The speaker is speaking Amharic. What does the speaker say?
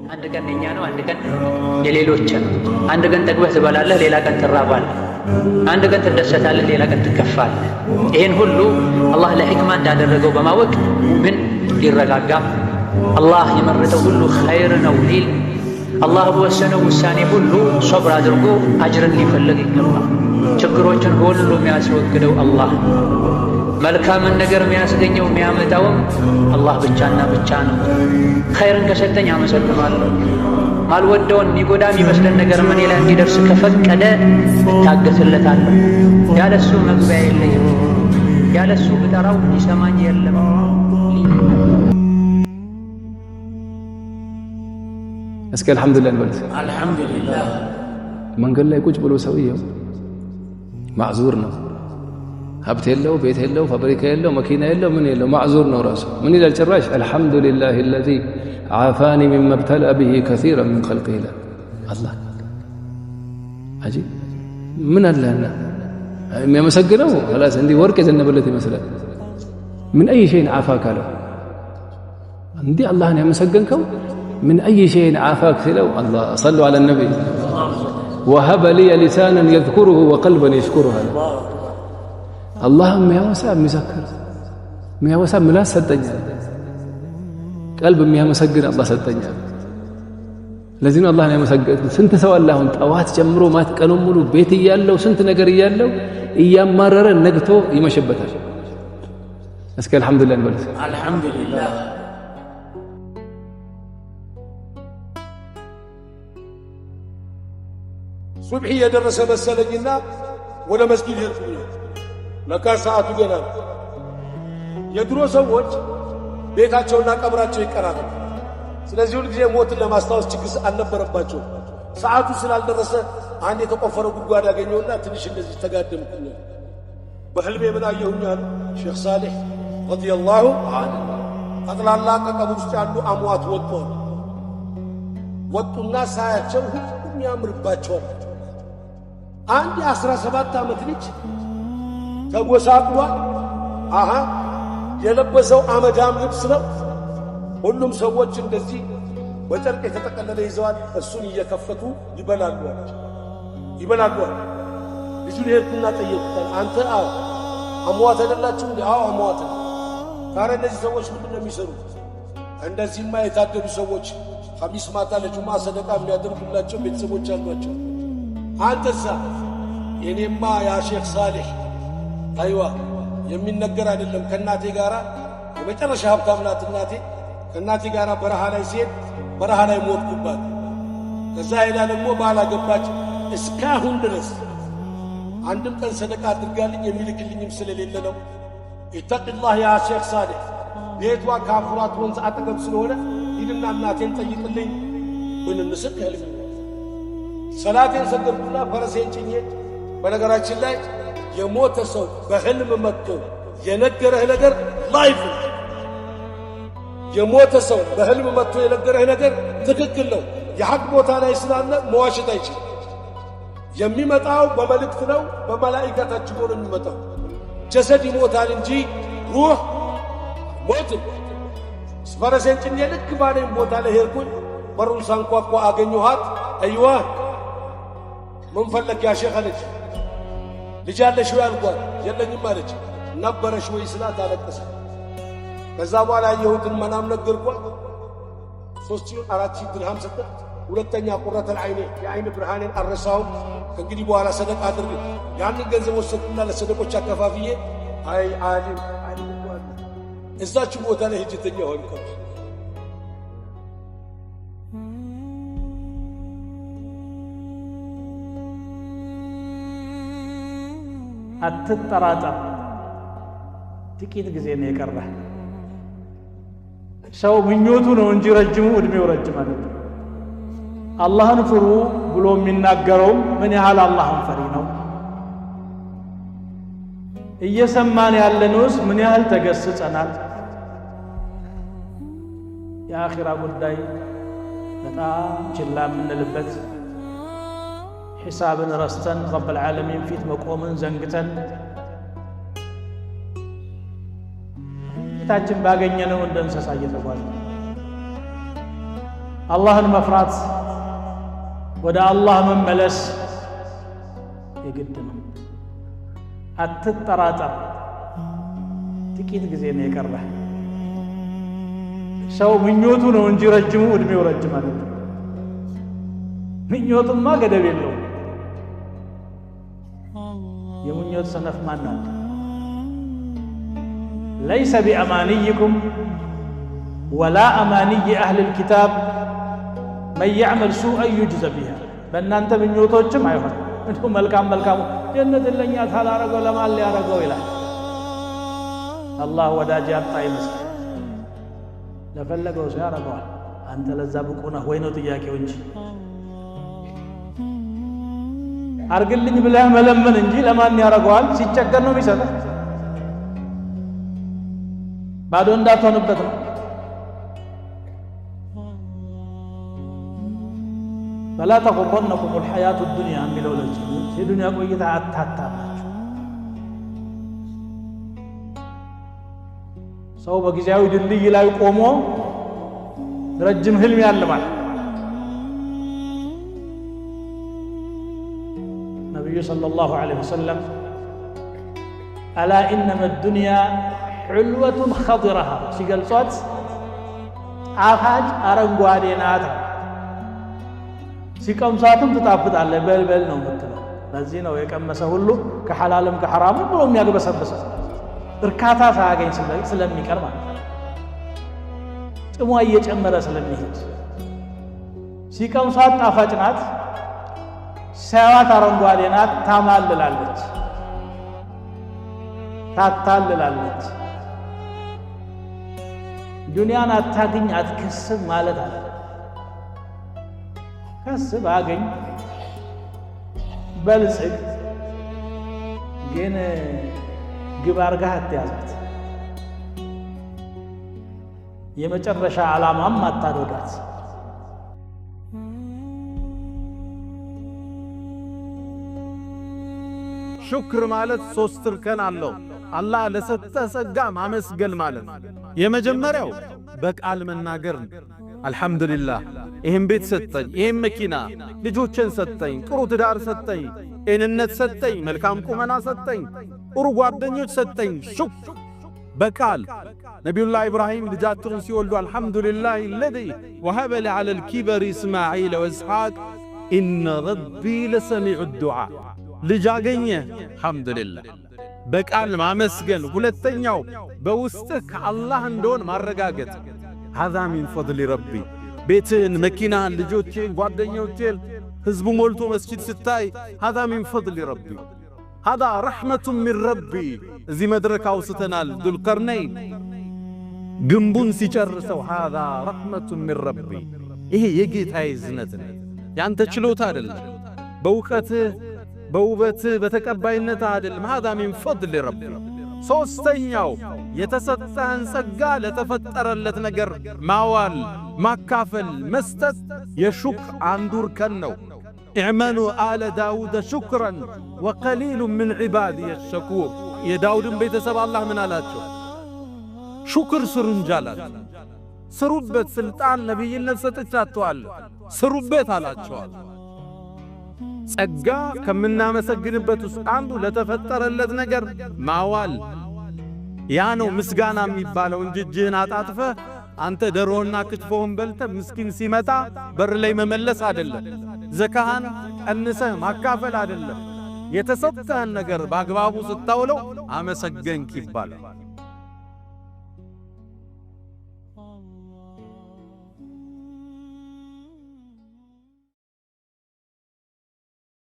አንድ ቀን የኛ ነው፣ አንድ ቀን የሌሎች ነው። አንድ ቀን ጠግበህ ትበላለህ፣ ሌላ ቀን ትራባለህ። አንድ ቀን ትደሰታለህ፣ ሌላ ቀን ትከፋለህ። ይህን ሁሉ አላህ ለሕክማ እንዳደረገው በማወቅ ሙእሚን ሊረጋጋ አላህ የመረጠው ሁሉ ኸይር ነው ሊል አላህ በወሰነው ውሳኔ ሁሉ ሶብር አድርጎ አጅርን ሊፈልግ ይገባል። ችግሮችን ሁሉ የሚያስወግደው አላህ፣ መልካምን ነገር የሚያስገኘው የሚያመጣውም አላህ ብቻና ብቻ ነው። ኸይርን ከሰጠኝ አመሰግናለሁ። ማልወደውን የሚጎዳ የሚመስለን ነገር እኔ ላይ እንዲደርስ ከፈቀደ እታገስለታለሁ። ያለሱ መግቢያ የለኝም። ያለሱ ብጠራው ሊሰማኝ የለም። እስኪ አልሐምዱሊላህ እንበል። አልሐምዱሊላህ። መንገድ ላይ ቁጭ ብሎ ሰውየው ማዕዙር ነው። ሀብት የለው፣ ቤት የለው፣ ፋብሪካ የለው፣ መኪና የለው፣ ምን የለው፣ ማዕዙር ነው ራሱ። ምን ይላል ጭራሽ? አልሐምዱሊላህ አለዚ ዓፋኒ ሚማ ብተላ ብሂ ከሲረን ሚን ኸልቂሂ ይላል። አላህ አጂብ። ምን አለና የሚያመሰግነው ኸላስ እንዲህ ወርቅ የዘነበለት ይመስላል። ምን አይ ሸይን ዓፋክ አለው። እንዲህ አላህን ያመሰገንከው من أي شيء عافاك سلو الله صلوا على النبي وهب لي لسانا يذكره وقلبا يشكرها اللهم يا وسام مسكر يا وسام ملاس سدنيا قلب يا مسكر الله سدنيا لازم الله يا مسكر سنت سوى الله طوات جمرو ما تقنوا ሙሉ ቤት ይያለው ስንት ነገር ይያለው እያማረረ ነግቶ ይመሽበታል። እስኪ አልሐምዱሊላህ እንበል። አልሐምዱሊላህ። ሱብሒ የደረሰ መሰለኝና ወደ መስጊድ ሄድኩኝ። ለካ ሰዓቱ ገና ነው። የድሮ ሰዎች ቤታቸውና ቀብራቸው ይቀራሉ። ስለዚህ ሁልጊዜ ሞትን ለማስታወስ ችግር አልነበረባቸውም። ሰዓቱ ስላልደረሰ አንድ የተቆፈረ ጉድጓድ አገኘውና ትንሽ እንደዚህ ተጋደምኩኝ። በህልሜ ምን አየሁኛል? ሼኽ ሳሊሕ ረዲየላሁ ዐንሁ ጠቅላላ ከቀብር ውስጥ ያሉ አምዋት ወጡና ሳያቸው ሁሉም ያምርባቸዋል። አንድ 17 ዓመት ልጅ ተጎሳቅሏል። የለበሰው አመዳም ልብስ ነው። ሁሉም ሰዎች እንደዚህ በጨርቅ የተጠቀለለ ይዘዋል። እሱን እየከፈቱ ይበላሉ። ልጁን ሄድኩና ጠየቁት። አንተ አሟት አይደላችሁ? አዎ አሟት። ታዲያ እነዚህ ሰዎች ምንድን ነው የሚሰሩት? እንደዚህማ የታደሉ ሰዎች ኸሚስ ማታ ለጁማ ሰደቃ የሚያደርጉላቸው ቤተሰቦች አሏቸው። አንተሳ? የኔማ ያ ሼኽ ሳሊሕ አይዋ የሚነገር አይደለም። ከእናቴ ጋራ የመጨረሻ ሀብታም ናት እናቴ። ከእናቴ ጋራ በረሃ ላይ ሲሄድ በረሃ ላይ ሞትኩባት። ከዛ ሄዳ ደግሞ ባላገባች እስካሁን ድረስ አንድም ቀን ሰደቃ አድርጋልኝ የሚልክልኝም ስለሌለ ነው። ኢተቂላህ ያ ሼኽ ሳሊሕ፣ ቤቷ ከአፍራት ወንዝ አጠገብ ስለሆነ ሂድና እናቴን ጠይቅልኝ ብንንስቅ ያልኝ። ሰላቴን ሰገድኩና ፈረሴን ጭኜ። በነገራችን ላይ የሞተ ሰው በህልም መጥቶ የነገረህ ነገር ላይፍ ነው። የሞተ ሰው በህልም መጥቶ የነገረህ ነገር ትክክል ነው። የሐቅ ቦታ ላይ ስላለ መዋሸት አይችልም። የሚመጣው በመልእክት ነው፣ በመላኢካ ታጅቦ ነው የሚመጣው። ጀሰድ ይሞታል እንጂ ሩህ ሞትም። ፈረሴን ጭኜ ልክ ባለኝ ቦታ ላይ ሄድኩኝ። በሩን ሳንኳኳ አገኘኋት። አይዋ ምን ፈለግ ያ ሼኽ አለች። ልጅ አለሽ ወይ አልኳት። የለኝም አለች። ነበረሽ ወይ ስላት አለቀሰ። ከዛ በኋላ ያየሁትን መናም ነገርኳት። 3,000-4,000 ድርሃም ሰጠ። ሁለተኛ ቁረተል ዐይኔ የዐይን ብርሃኔን አልረሳሁም። ከእንግዲህ በኋላ ሰደቃ አድርግ። ያንን ገንዘብ ወሰድኩና ለሰደቆች አከፋፍዬ አይ ዓሊም እዛችሁ ቦታ ላይ ሂጅተኛ ሆንኩ። አትጠራጠር፣ ጥቂት ጊዜ ነው የቀረህ። ሰው ምኞቱ ነው እንጂ ረጅሙ እድሜው ረጅም አይደለም። አላህን ፍሩ ብሎ የሚናገረውም ምን ያህል አላህን ፈሪ ነው? እየሰማን ያለነውስ ምን ያህል ተገስጸናል? የአኺራ ጉዳይ በጣም ችላ የምንልበት፣ ሒሳብን ረስተን ረብል ዓለሚን ፊት መቆምን ዘንግተን ፊታችን ባገኘነው እንደ እንስሳ እየተጓዘ አላህን መፍራት ወደ አላህ መመለስ የግድ ነው። አትጠራጠር፣ ጥቂት ጊዜ ነው የቀረህ። ሰው ምኞቱ ነው እንጂ ረጅሙ እድሜው ረጅም አይደለም። ምኞቱማ ገደብ የለውም። የምኞት ሰነፍ ማን አለ? ليس بأمانيكم ولا أماني أهل الكتاب من يعمل سوءا يجزى بها በእናንተ ምኞቶችም አይሆን እንደው መልካም ጀነት ለኛ ታላረገው ለማን ሊያረገው ይላል። አላህ ወዳጅ ያጣ ይመስል ለፈለገው ሰው ያረገዋል። አንተ ለዛ ብቁ ነህ ወይ ነው ጥያቄው እንጂ አርግልኝ ብለህ መለመን እንጂ ለማን ያረገዋል? ሲቸገር ነው የሚሰጠው። ባዶ እንዳትሆንበት ነው። فلا تغرنكم الحياة الدنيا የሚለው ለዚህ የዱንያ ቆይታ አታታላችሁ። ሰው በጊዜያዊ ድልድይ ላይ ቆሞ ረጅም ህልም ያልማል። ነብዩ ሰለላሁ ዐለይሂ ወሰለም ألا إنما الدنيا حلوة خضرها ሲገልጿት ጣፋጭ አረንጓዴ ናት። ሲቀምሳትም ትጣፍጣለች። በልበል ነው የምትለው። ለዚህ ነው የቀመሰ ሁሉ ከሐላልም ከሐራምም ብሎ የሚያግበሰብሰው እርካታ ሳያገኝ ስለሚቀር ማለት ነው። ጥሟ እየጨመረ ስለሚሄድ ሲቀምሷት ጣፋጭ ናት፣ ሲያዩት አረንጓዴ ናት። ታማልላለች፣ ታታልላለች። ዱንያን አታግኝ አትከስብ ማለት አለ። ከስብ አገኝ በልጽግ፣ ግን ግብ አርጋህ አትያዛት። የመጨረሻ ዓላማም አታደርጋት። ሹክር ማለት ሶስት እርከን አለው። አላህ ለሰጠ ጸጋ ማመስገን ማለት የመጀመሪያው በቃል መናገር ነው። አልሐምዱሊላህ ይህን ቤት ሰጠኝ፣ ይህን መኪና፣ ልጆችን ሰጠኝ፣ ጥሩ ትዳር ሰጠኝ፣ ጤንነት ሰጠኝ፣ መልካም ቁመና ሰጠኝ፣ ጥሩ ጓደኞች ሰጠኝ። ሹክር በቃል ነቢዩላህ ኢብራሂም ልጃቸውን ሲወልዱ አልሐምዱሊላህ አለዚ ወሀበ ሊ ዐለል ኪበሪ ኢስማዒል ወኢስሐቅ ኢነ ረቢ ለሰሚዑ ዱዓ። ልጅ አገኘ አልሐምዱሊላህ በቃል ማመስገን። ሁለተኛው በውስጥህ ከአላህ እንደሆን ማረጋገጥ። ሃዛ ሚን ፈድሊ ረቢ። ቤትህን፣ መኪናህን፣ ልጆችህን፣ ጓደኞችህን ህዝቡ ሞልቶ መስጂድ ስታይ ሃዛ ሚን ፈድሊ ረቢ፣ ሃዛ ረሕመቱን ሚን ረቢ። እዚህ መድረክ አውስተናል። ዙልቀርነይን ግንቡን ሲጨርሰው ሃዛ ረሕመቱን ሚን ረቢ፣ ይሄ የጌታዬ እዝነት ነው፣ ያንተ ችሎታ አይደለም፣ በእውቀትህ በውበትህ በተቀባይነት አይደለም። ሃዛ ሚን ፈድሊ ረቢ። ሶስተኛው የተሰጠህን ጸጋ ለተፈጠረለት ነገር ማዋል፣ ማካፈል፣ መስጠት የሹክር አንዱ እርከን ነው። ኢዕመሉ አለ ዳውደ ሹክረን ወቀሊሉ ምን ዒባዲየ ሸኩር። የዳውድን ቤተሰብ አላህ ምን አላቸው? ሹክር ስሩ እንጂ አላቸው። ስሩበት፣ ስልጣን ነቢይነት ሰጥቻችኋለሁ ስሩበት አላቸዋል። ጸጋ ከምናመሰግንበት ውስጥ አንዱ ለተፈጠረለት ነገር ማዋል። ያ ነው ምስጋና የሚባለው እንጂ እጅህን አጣጥፈህ አንተ ደሮና ክትፎውን በልተህ ምስኪን ሲመጣ በር ላይ መመለስ አይደለም። ዘካህን ቀንሰህ ማካፈል አይደለም። የተሰጠህን ነገር በአግባቡ ስታውለው አመሰገንክ ይባላል።